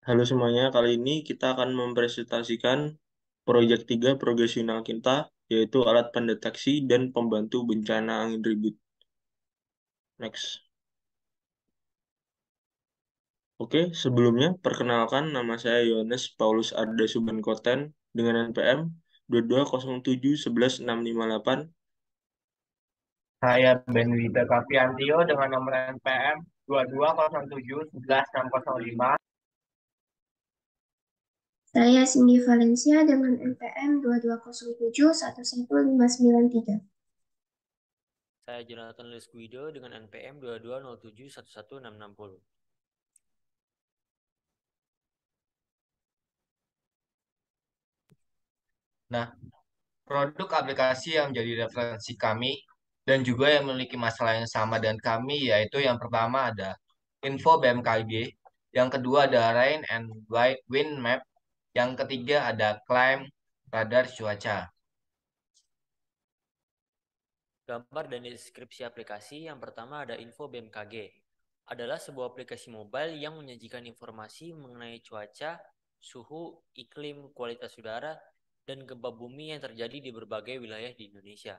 Halo semuanya, kali ini kita akan mempresentasikan proyek 3 progresional kita, yaitu alat pendeteksi dan pembantu bencana angin ribut. Next. Oke, sebelumnya perkenalkan nama saya Yohanes Paulus Arda Subankoten dengan NPM 22071168. Saya Ben Wida Kaviantio dengan nomor NPM 22071165. Saya Cindy Valencia dengan NPM 22071159. Saya Jonathan Luis Guido dengan NPM 22071160. Nah, produk aplikasi yang menjadi referensi kami dan juga yang memiliki masalah yang sama dengan kami yaitu yang pertama ada Info BMKG, yang kedua ada Rain and Wind Map, yang ketiga ada Climb Radar Cuaca. Gambar dan deskripsi aplikasi yang pertama ada Info BMKG. Adalah sebuah aplikasi mobile yang menyajikan informasi mengenai cuaca, suhu, iklim, kualitas udara, dan gempa bumi yang terjadi di berbagai wilayah di Indonesia.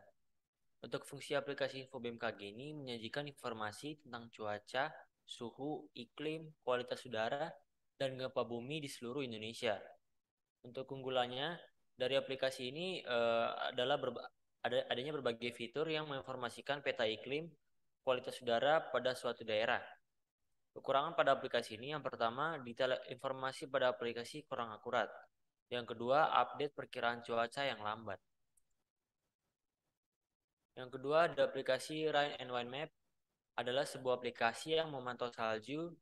Untuk fungsi aplikasi Info BMKG ini menyajikan informasi tentang cuaca, suhu, iklim, kualitas udara, dan gempa bumi di seluruh Indonesia. Untuk keunggulannya dari aplikasi ini adalah adanya berbagai fitur yang menginformasikan peta iklim, kualitas udara pada suatu daerah. Kekurangan pada aplikasi ini yang pertama, detail informasi pada aplikasi kurang akurat. Yang kedua, update perkiraan cuaca yang lambat. Yang kedua, ada aplikasi Rain and Wind Map, adalah sebuah aplikasi yang memantau salju,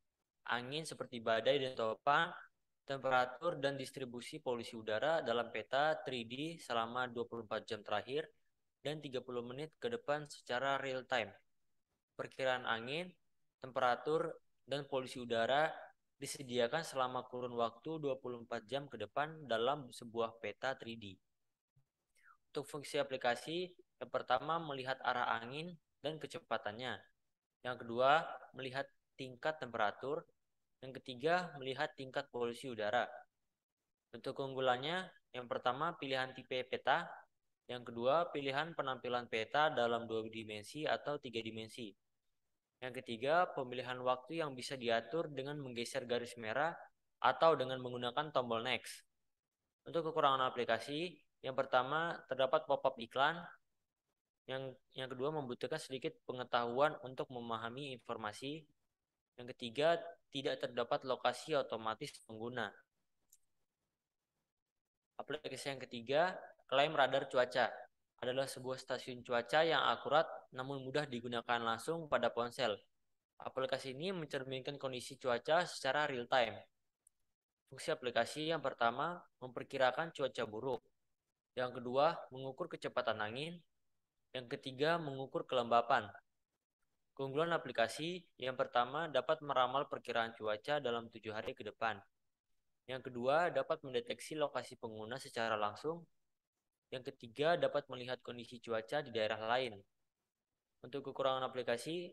angin seperti badai dan topan, temperatur dan distribusi polusi udara dalam peta 3D selama 24 jam terakhir dan 30 menit ke depan secara real time. Perkiraan angin, temperatur, dan polusi udara disediakan selama kurun waktu 24 jam ke depan dalam sebuah peta 3D. Untuk fungsi aplikasi, yang pertama melihat arah angin dan kecepatannya. Yang kedua, melihat tingkat temperatur. Yang ketiga, melihat tingkat polusi udara. Untuk keunggulannya, yang pertama pilihan tipe peta, yang kedua pilihan penampilan peta dalam 2 dimensi atau 3 dimensi. Yang ketiga, pemilihan waktu yang bisa diatur dengan menggeser garis merah atau dengan menggunakan tombol next. Untuk kekurangan aplikasi, yang pertama terdapat pop-up iklan, yang kedua membutuhkan sedikit pengetahuan untuk memahami informasi, yang ketiga tidak terdapat lokasi otomatis pengguna. Aplikasi yang ketiga, Climb Radar Cuaca, adalah sebuah stasiun cuaca yang akurat namun mudah digunakan langsung pada ponsel. Aplikasi ini mencerminkan kondisi cuaca secara real time. Fungsi aplikasi yang pertama, memperkirakan cuaca buruk. Yang kedua, mengukur kecepatan angin. Yang ketiga, mengukur kelembapan. Keunggulan aplikasi yang pertama dapat meramal perkiraan cuaca dalam 7 hari ke depan. Yang kedua, dapat mendeteksi lokasi pengguna secara langsung. Yang ketiga, dapat melihat kondisi cuaca di daerah lain. Untuk kekurangan aplikasi,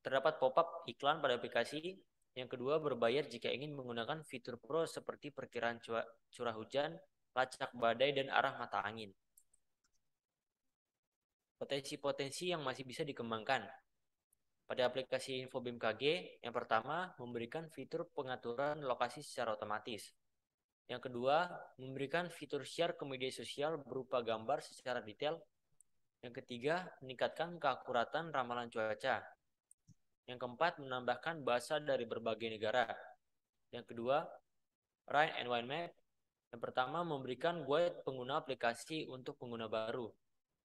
terdapat pop-up iklan pada aplikasi. Yang kedua, berbayar jika ingin menggunakan fitur pro seperti perkiraan curah hujan, lacak badai, dan arah mata angin. Potensi-potensi yang masih bisa dikembangkan. Pada aplikasi Info BMKG, yang pertama, memberikan fitur pengaturan lokasi secara otomatis. Yang kedua, memberikan fitur share ke media sosial berupa gambar secara detail. Yang ketiga, meningkatkan keakuratan ramalan cuaca. Yang keempat, menambahkan bahasa dari berbagai negara. Yang kedua, Rain and Wind Map. Yang pertama, memberikan guide pengguna aplikasi untuk pengguna baru.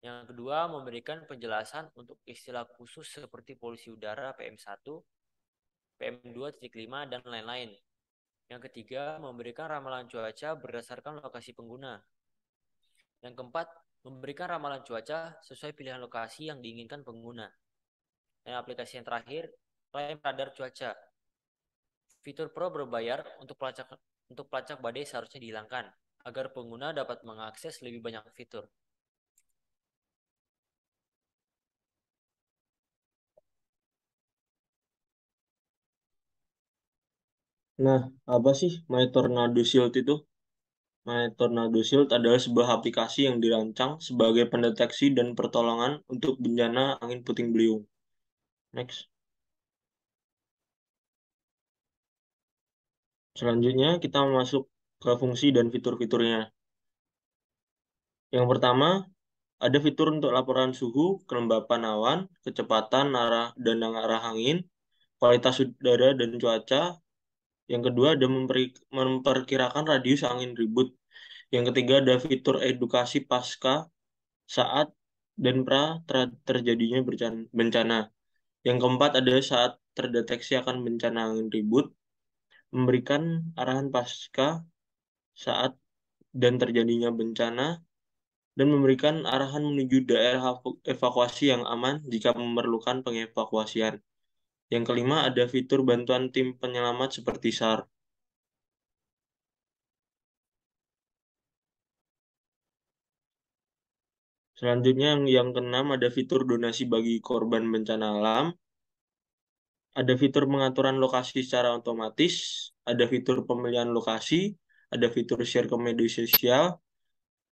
Yang kedua, memberikan penjelasan untuk istilah khusus seperti polusi udara PM1, PM2.5, dan lain-lain. Yang ketiga, memberikan ramalan cuaca berdasarkan lokasi pengguna. Yang keempat, memberikan ramalan cuaca sesuai pilihan lokasi yang diinginkan pengguna. Dan aplikasi yang terakhir, Climb Radar Cuaca. Fitur Pro berbayar untuk pelacak badai seharusnya dihilangkan, agar pengguna dapat mengakses lebih banyak fitur. Nah, apa sih My Tornado Shield itu? My Tornado Shield adalah sebuah aplikasi yang dirancang sebagai pendeteksi dan pertolongan untuk bencana angin puting beliung. Next. Selanjutnya kita masuk ke fungsi dan fitur-fiturnya. Yang pertama, ada fitur untuk laporan suhu, kelembapan awan, kecepatan arah dan arah angin, kualitas udara dan cuaca. Yang kedua, ada memperkirakan radius angin ribut. Yang ketiga, ada fitur edukasi pasca saat dan terjadinya bencana. Yang keempat, ada saat terdeteksi akan bencana angin ribut, memberikan arahan pasca saat dan terjadinya bencana, dan memberikan arahan menuju daerah evakuasi yang aman jika memerlukan pengevakuasian. Yang kelima, ada fitur bantuan tim penyelamat seperti SAR. Selanjutnya, yang keenam, ada fitur donasi bagi korban bencana alam. Ada fitur pengaturan lokasi secara otomatis. Ada fitur pemilihan lokasi. Ada fitur share ke media sosial.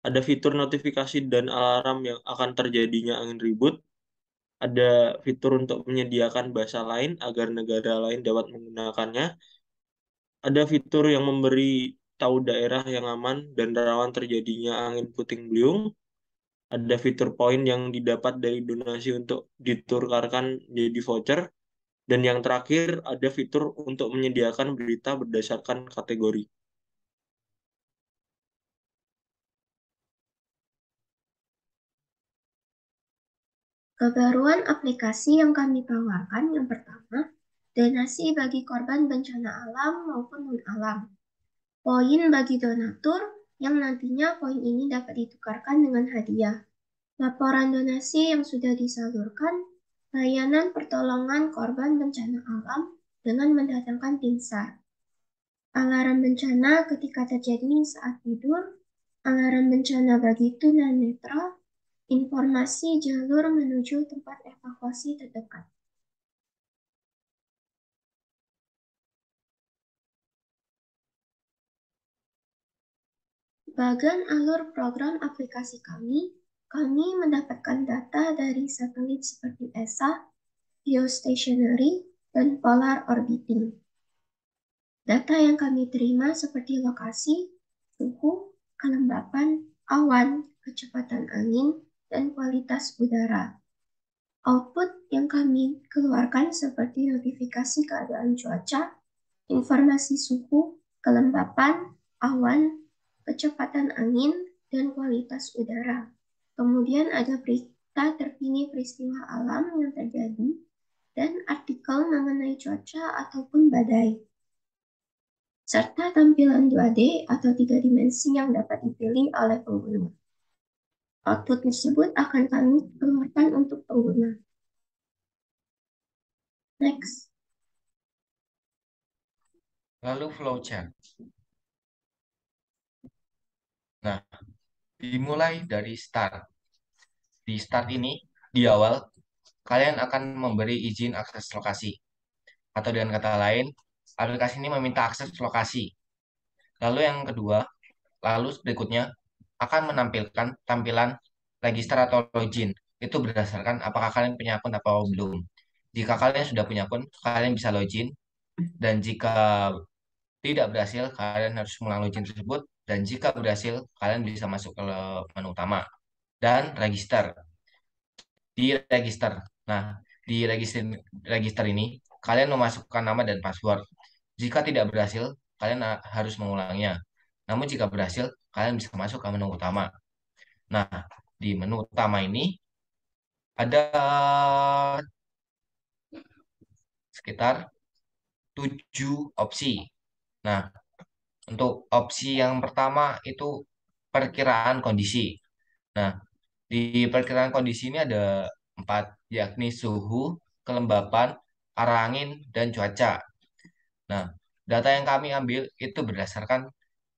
Ada fitur notifikasi dan alarm yang akan terjadinya angin ribut. Ada fitur untuk menyediakan bahasa lain agar negara lain dapat menggunakannya. Ada fitur yang memberi tahu daerah yang aman dan rawan terjadinya angin puting beliung. Ada fitur poin yang didapat dari donasi untuk ditukarkan jadi voucher. Dan yang terakhir, ada fitur untuk menyediakan berita berdasarkan kategori. Kebaruan aplikasi yang kami tawarkan yang pertama, donasi bagi korban bencana alam maupun non-alam. Poin bagi donatur yang nantinya poin ini dapat ditukarkan dengan hadiah. Laporan donasi yang sudah disalurkan, layanan pertolongan korban bencana alam dengan mendatangkan tim SAR. Alarm bencana ketika terjadi saat tidur, alarm bencana bagi tunanetra, informasi jalur menuju tempat evakuasi terdekat. Bagian alur program aplikasi kami mendapatkan data dari satelit seperti ESA, geostationary, dan polar orbiting. Data yang kami terima seperti lokasi, suhu, kelembapan, awan, kecepatan angin, dan kualitas udara. Output yang kami keluarkan seperti notifikasi keadaan cuaca, informasi suhu, kelembapan, awan, kecepatan angin, dan kualitas udara. Kemudian ada berita terkini peristiwa alam yang terjadi dan artikel mengenai cuaca ataupun badai. Serta tampilan 2D atau 3 dimensi yang dapat dipilih oleh pengguna. Output tersebut akan kami keluarkan untuk pengguna. Next. Lalu flowchart. Nah, dimulai dari start. Di start ini, di awal, kalian akan memberi izin akses lokasi. Atau dengan kata lain, aplikasi ini meminta akses lokasi. Lalu yang kedua, lalu berikutnya akan menampilkan tampilan register atau login. Itu berdasarkan apakah kalian punya akun atau belum. Jika kalian sudah punya akun, kalian bisa login. Dan jika tidak berhasil, kalian harus mengulang login tersebut. Dan jika berhasil, kalian bisa masuk ke menu utama. Dan register. Di register. Nah, di register ini, kalian memasukkan nama dan password. Jika tidak berhasil, kalian harus mengulangnya. Namun jika berhasil, kalian bisa masuk ke menu utama. Nah, di menu utama ini ada sekitar 7 opsi. Nah, untuk opsi yang pertama itu perkiraan kondisi. Nah, di perkiraan kondisi ini ada 4, yakni suhu, kelembapan, arah angin, dan cuaca. Nah, data yang kami ambil itu berdasarkan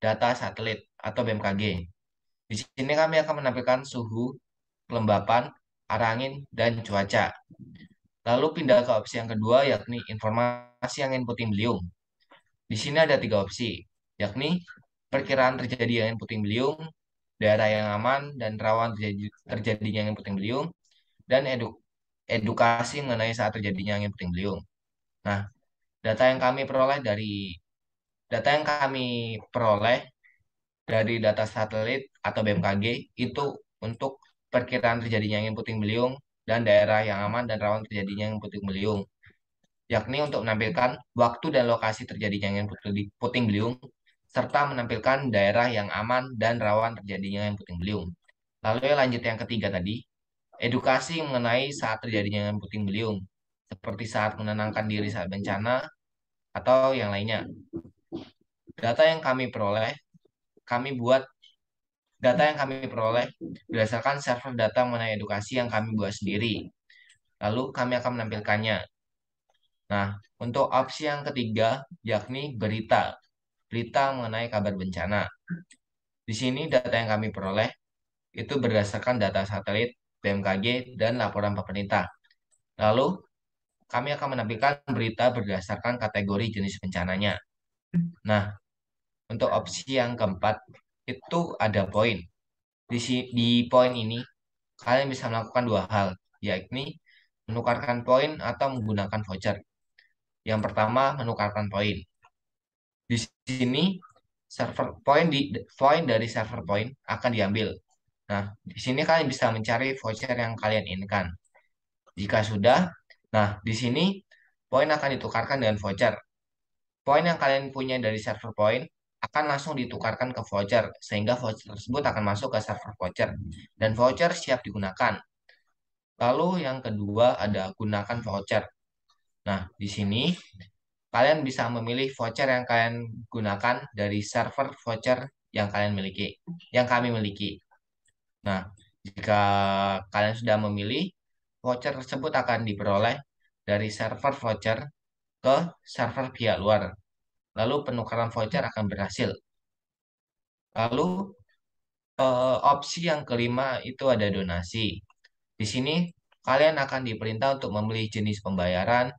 data satelit atau BMKG. Di sini kami akan menampilkan suhu, kelembapan, arah angin, dan cuaca. Lalu pindah ke opsi yang kedua yakni informasi angin puting beliung. Di sini ada tiga opsi, yakni perkiraan terjadi angin puting beliung, daerah yang aman dan rawan terjadinya angin puting beliung, dan edukasi mengenai saat terjadinya angin puting beliung. Nah, data yang kami peroleh dari data yang kami peroleh dari data satelit atau BMKG itu untuk perkiraan terjadinya angin puting beliung dan daerah yang aman dan rawan terjadinya angin puting beliung, yakni untuk menampilkan waktu dan lokasi terjadinya angin puting beliung serta menampilkan daerah yang aman dan rawan terjadinya angin puting beliung. Lalu yang lanjut yang ketiga tadi, edukasi mengenai saat terjadinya angin puting beliung, seperti saat menenangkan diri saat bencana atau yang lainnya. Data yang kami peroleh, kami buat Data yang kami peroleh berdasarkan server data mengenai edukasi yang kami buat sendiri. Lalu kami akan menampilkannya. Nah, untuk opsi yang ketiga, yakni berita. Berita mengenai kabar bencana. Di sini data yang kami peroleh itu berdasarkan data satelit, BMKG, dan laporan pemerintah. Lalu, kami akan menampilkan berita berdasarkan kategori jenis bencananya. Nah, untuk opsi yang keempat, itu ada poin. Di poin ini, kalian bisa melakukan dua hal, yakni menukarkan poin atau menggunakan voucher. Yang pertama, menukarkan poin. Di sini, poin dari server poin akan diambil. Nah, di sini kalian bisa mencari voucher yang kalian inginkan. Jika sudah, nah di sini poin akan ditukarkan dengan voucher. Poin yang kalian punya dari server poin akan langsung ditukarkan ke voucher, sehingga voucher tersebut akan masuk ke server voucher. Dan voucher siap digunakan. Lalu yang kedua ada gunakan voucher. Nah, di sini kalian bisa memilih voucher yang kalian gunakan dari server voucher yang kalian miliki, yang kami miliki. Nah, jika kalian sudah memilih, voucher tersebut akan diperoleh dari server voucher ke server pihak luar. Lalu penukaran voucher akan berhasil. Lalu opsi yang kelima itu ada donasi. Di sini kalian akan diperintah untuk memilih jenis pembayaran,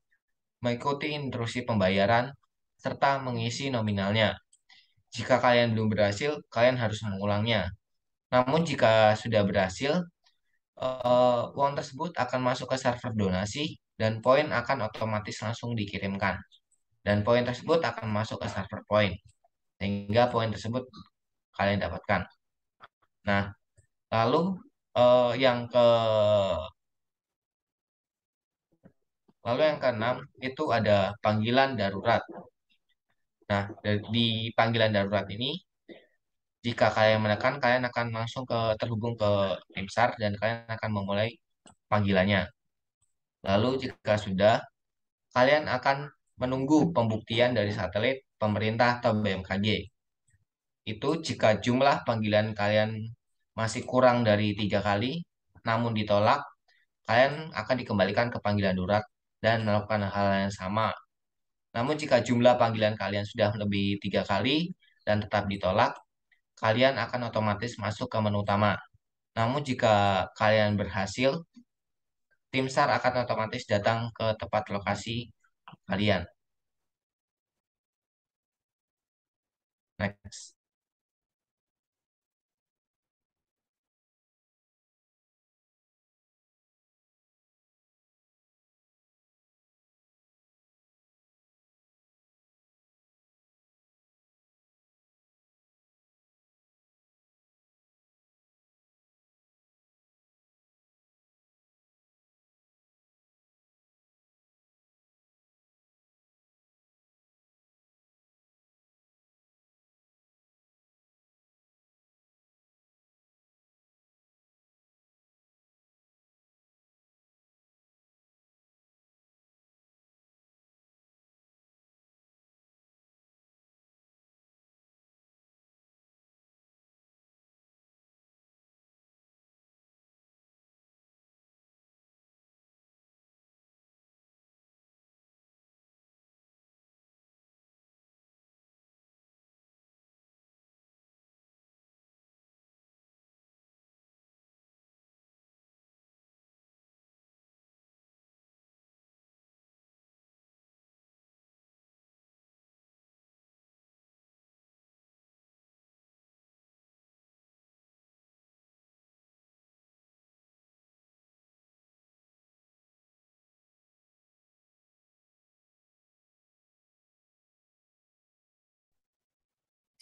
mengikuti instruksi pembayaran, serta mengisi nominalnya. Jika kalian belum berhasil, kalian harus mengulangnya. Namun jika sudah berhasil, uang tersebut akan masuk ke server donasi dan poin akan otomatis langsung dikirimkan. Dan poin tersebut akan masuk ke server poin, sehingga poin tersebut kalian dapatkan. Nah, lalu eh, yang ke yang keenam itu ada panggilan darurat. Nah, di panggilan darurat ini, jika kalian menekan, kalian akan langsung terhubung ke tim SAR dan kalian akan memulai panggilannya. Lalu jika sudah, kalian akan menunggu pembuktian dari satelit, pemerintah, atau BMKG. Itu jika jumlah panggilan kalian masih kurang dari 3 kali, namun ditolak, kalian akan dikembalikan ke panggilan darurat dan melakukan hal yang sama. Namun jika jumlah panggilan kalian sudah lebih 3 kali dan tetap ditolak, kalian akan otomatis masuk ke menu utama. Namun jika kalian berhasil, tim SAR akan otomatis datang ke tempat lokasi kalian. Next.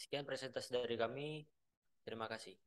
Sekian presentasi dari kami. Terima kasih.